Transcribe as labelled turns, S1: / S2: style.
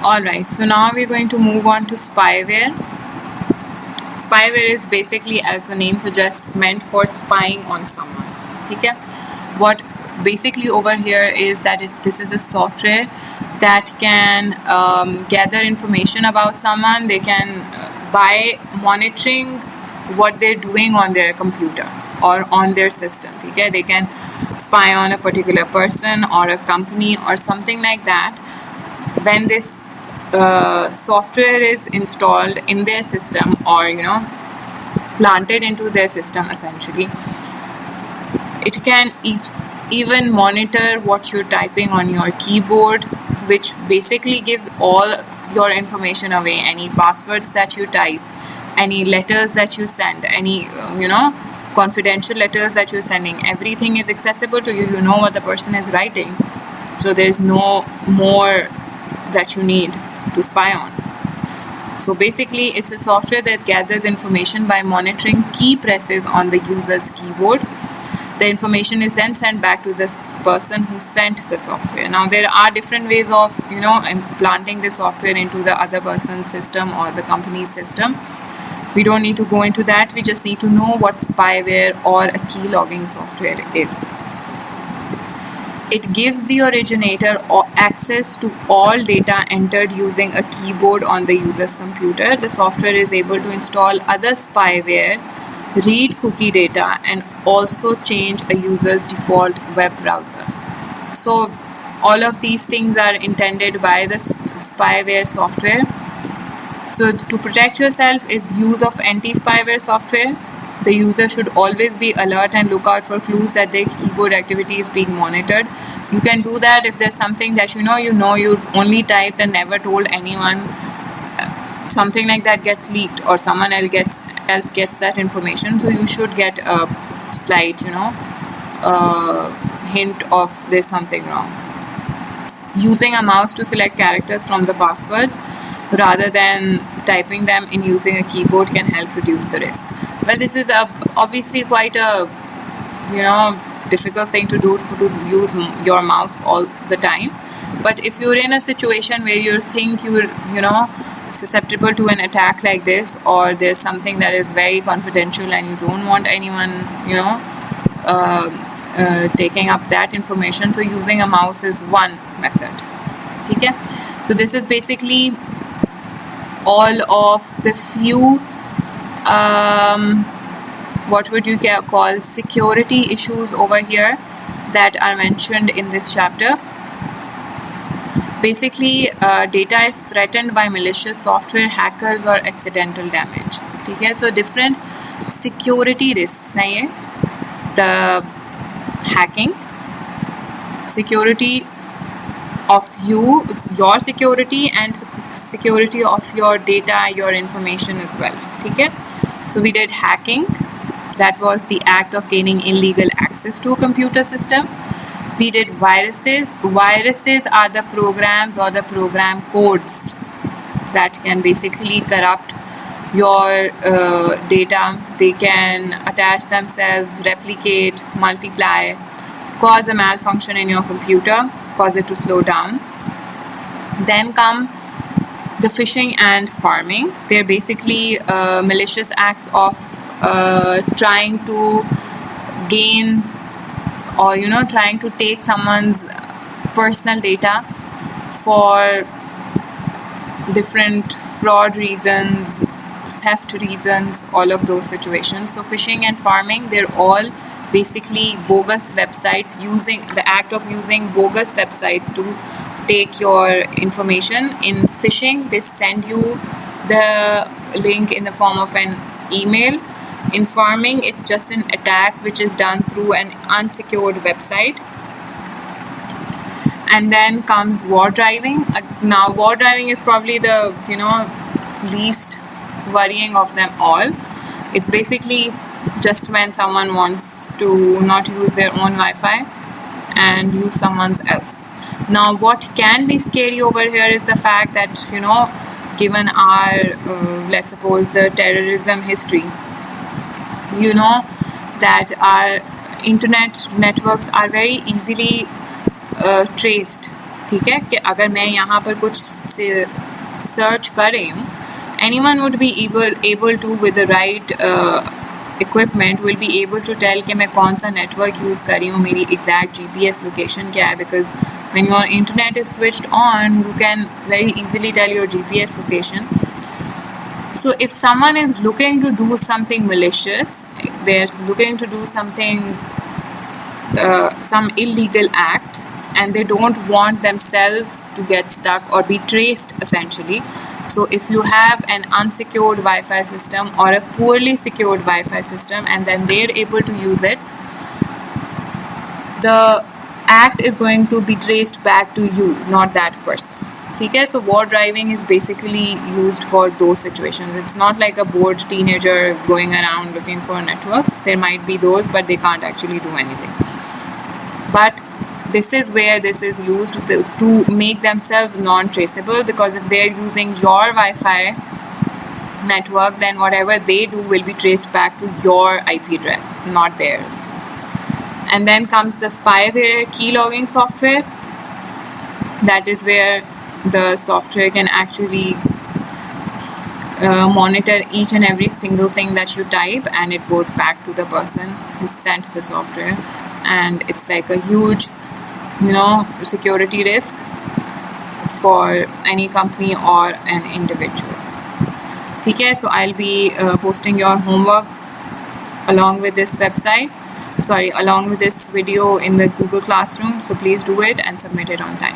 S1: Alright, so now we're going to move on to spyware. Spyware is basically, as the name suggests, meant for spying on someone. Okay? What basically over here is that this is a software that can gather information about someone. They can, by monitoring what they're doing on their computer or on their system. Okay? They can spy on a particular person or a company or something like that. When this software is installed in their system, or planted into their system, essentially, it can even monitor what you're typing on your keyboard, which basically gives all your information away. Any passwords that you type, any letters that you send, any confidential letters that you're sending, everything is accessible to you. You know what the person is writing, so there's no more that you need to spy on. So basically, it's a software that gathers information by monitoring key presses on the user's keyboard. The information is then sent back to this person who sent the software. Now, there are different ways of implanting the software into the other person's system or the company's system. We don't need to go into that. We just need to know what spyware or a key logging software is. It gives the originator access to all data entered using a keyboard on the user's computer. The software is able to install other spyware, read cookie data, and also change a user's default web browser. So all of these things are intended by the spyware software. So to protect yourself is use of anti-spyware software. The user should always be alert and look out for clues that their keyboard activity is being monitored. You can do that if there's something that you've only typed and never told anyone. Something like that gets leaked, or someone else gets that information. So you should get a slight, hint of there's something wrong. Using a mouse to select characters from the passwords rather than typing them in using a keyboard can help reduce the risk. Well, this is obviously quite a difficult thing to do, to use your mouse all the time. But if you're in a situation where you think you're susceptible to an attack like this, or there's something that is very confidential and you don't want anyone taking up that information, so using a mouse is one method. Okay? So this is basically all of the few what would you call security issues over here that are mentioned in this chapter. Basically, data is threatened by malicious software, hackers, or accidental damage. Okay? So different security risks हैं, the hacking, security of your security, and security of your data, your information as well. Okay? So we did hacking. That was the act of gaining illegal access to a computer system. We did viruses. Viruses are the programs or the program codes that can basically corrupt your data. They can attach themselves, replicate, multiply, cause a malfunction in your computer, cause it to slow down. Then come the phishing and pharming. They're basically malicious acts of trying to gain or trying to take someone's personal data for different fraud reasons, theft reasons, all of those situations. So phishing and pharming, they're all basically bogus websites, using the act of using bogus websites to take your information. In phishing, they send you the link in the form of an email. In pharming, it's just an attack which is done through an unsecured website. And then comes war driving. Now, war driving is probably the least worrying of them all. It's basically just when someone wants to not use their own Wi-Fi and use someone else. Now, what can be scary over here is the fact that given our let's suppose the terrorism history, that our internet networks are very easily traced ठीक है, कि अगर मैं यहाँ पर कुछ से search कर रही हूँ, anyone would be able to with the right equipment will be able to tell कि मैं कौन सा network use कर रही हूँ, मेरी exact GPS location क्या है, because when your internet is switched on you can very easily tell your GPS location. So if someone is looking to do something malicious, they're looking to do something some illegal act, and they don't want themselves to get stuck or be traced essentially. So if you have an unsecured Wi-Fi system or a poorly secured Wi-Fi system and then they're able to use it, the act is going to be traced back to you, not that person. Okay, so war driving is basically used for those situations. It's not like a bored teenager going around looking for networks. There might be those, but they can't actually do anything. But this is where this is used to make themselves non-traceable, because if they're using your Wi-Fi network, then whatever they do will be traced back to your IP address, not theirs. And then comes the spyware keylogging software. That is where the software can actually monitor each and every single thing that you type, and it goes back to the person who sent the software. And it's like a huge, security risk for any company or an individual. Okay, so I'll be posting your homework along with this video in the Google Classroom. So please do it and submit it on time.